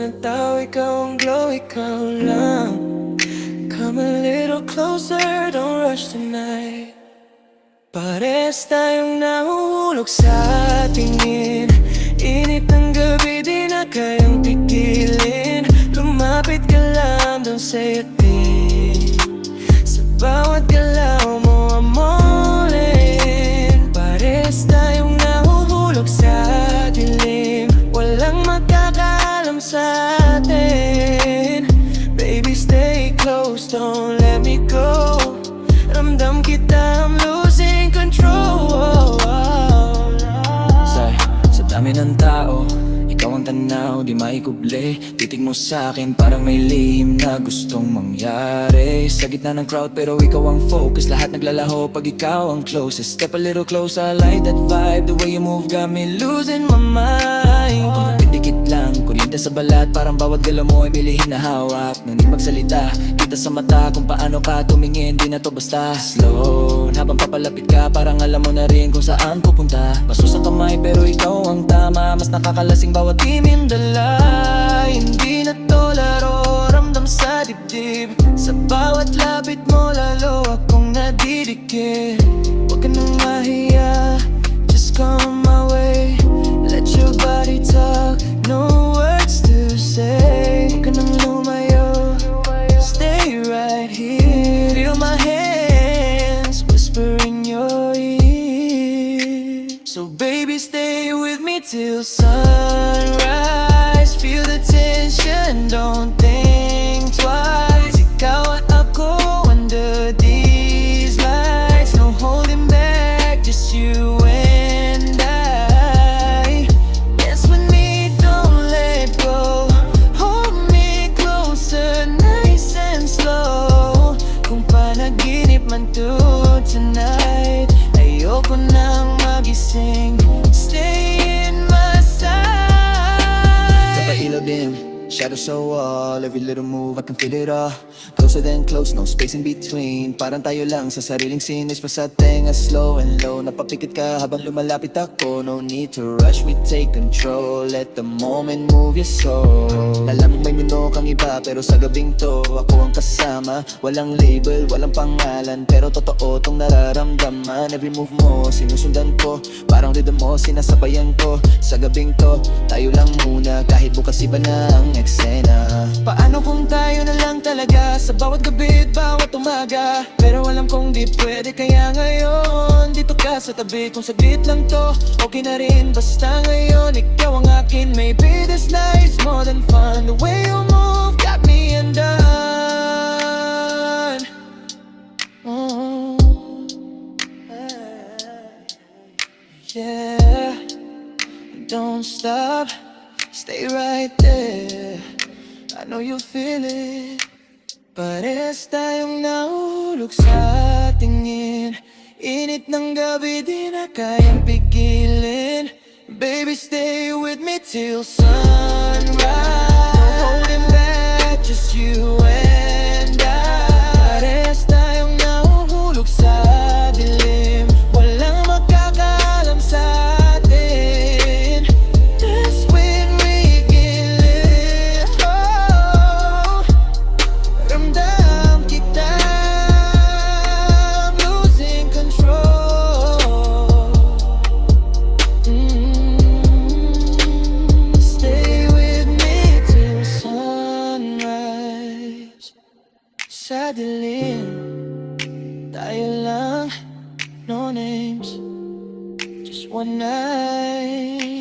ng tao, ikaw ang glow, ikaw lang. Come a little closer, don't rush tonight. Parehas tayong nahuhulog sa tingin. Init ng gabi, di na kayang pigilin. Lumapit ka lang, don't say a thing. Sa bawat galaw mo, I'm all in. Parehas tayong nahuhulog sa dilim. Walang magkakaalam sa atin. Baby, stay close, don't let me go. Ramdam kita, I'm losing control. Sa dami ng tao, ikaw ang tanaw, di maikuble. Titig mo sa akin, parang may lihim na gustong mangyari. Sa gitna ng crowd, pero ikaw ang focus. Lahat naglalaho pag ikaw ang closest. Step a little closer, I like that vibe. The way you move got me losing my mind. Kung pindikit lang, kuryente sa balat. Parang bawat galaw mo ay bilihin na hawak. Nung di magsalita, kita sa mata kung paano ka tumingin. Di na to basta slow. Habang papalapit ka, parang alam mo na rin kung saan pupunta. Basos ang kamay pero ikaw ang tama. Mas nakakalasing bawat imindala. Hindi na to laro, ramdam sa dibdib. Sa bawat lapit mo lalo akong nadidikit. Huwag ka nang mahiya, just come my way. Let your body talk, no words to say. Huwag ka nang lumayo, stay right here. Feel my hands whisper in your ear. So baby, stay with me till sunrise. Feel the tension, don't think twice. Ikaw at ako under these lights. No holding back, just you and I. Dance with me, don't let go. Hold me closer, nice and slow. Kung panaginip man to tonight, ayoko nang magising. Stay in my sight. Sa pailaw dim, shadows sa wall. Every little move, I can feel it all. Closer than close, no space in between. Parang tayo lang sa sariling sinis pa sa tenga. Slow and low, napapikit ka habang lumalapit ako. No need to rush, we take control. Let the moment move your soul. Alam may mundo kang iba, pero sa gabing to ako ang kasama. Walang label, walang pangalan, pero totoo tong nararamdaman. Every move mo, sinusundan ko. Parang rhythm mo, sinasabayan ko. Sa gabing to, tayo lang muna. Kahit bukas iba na ang eksena. Paano kung tayo na lang talaga? Sa bawat gabi at bawat umaga. Pero alam kong di pwede, kaya ngayon dito ka sa tabi. Kung saglit lang to, okay na rin. Basta ngayon, ikaw ang akin. Maybe this night's more than fun. The way you move got me undone. Yeah, don't stop, stay right there. I know you feel it. Parehas tayong nahulog sa tingin. Init ng gabi, di na kayang pigilin. Baby, stay with me till sunrise. No holding back, just you and I. Parehas tayong nahuhulog sa dilim. Walang magkakaalam sa atin. That's when we can live. Oh, ramdam kita, I'm losing control. Stay with me till sunrise. Sa dilim, tayo lang, no names, just one night.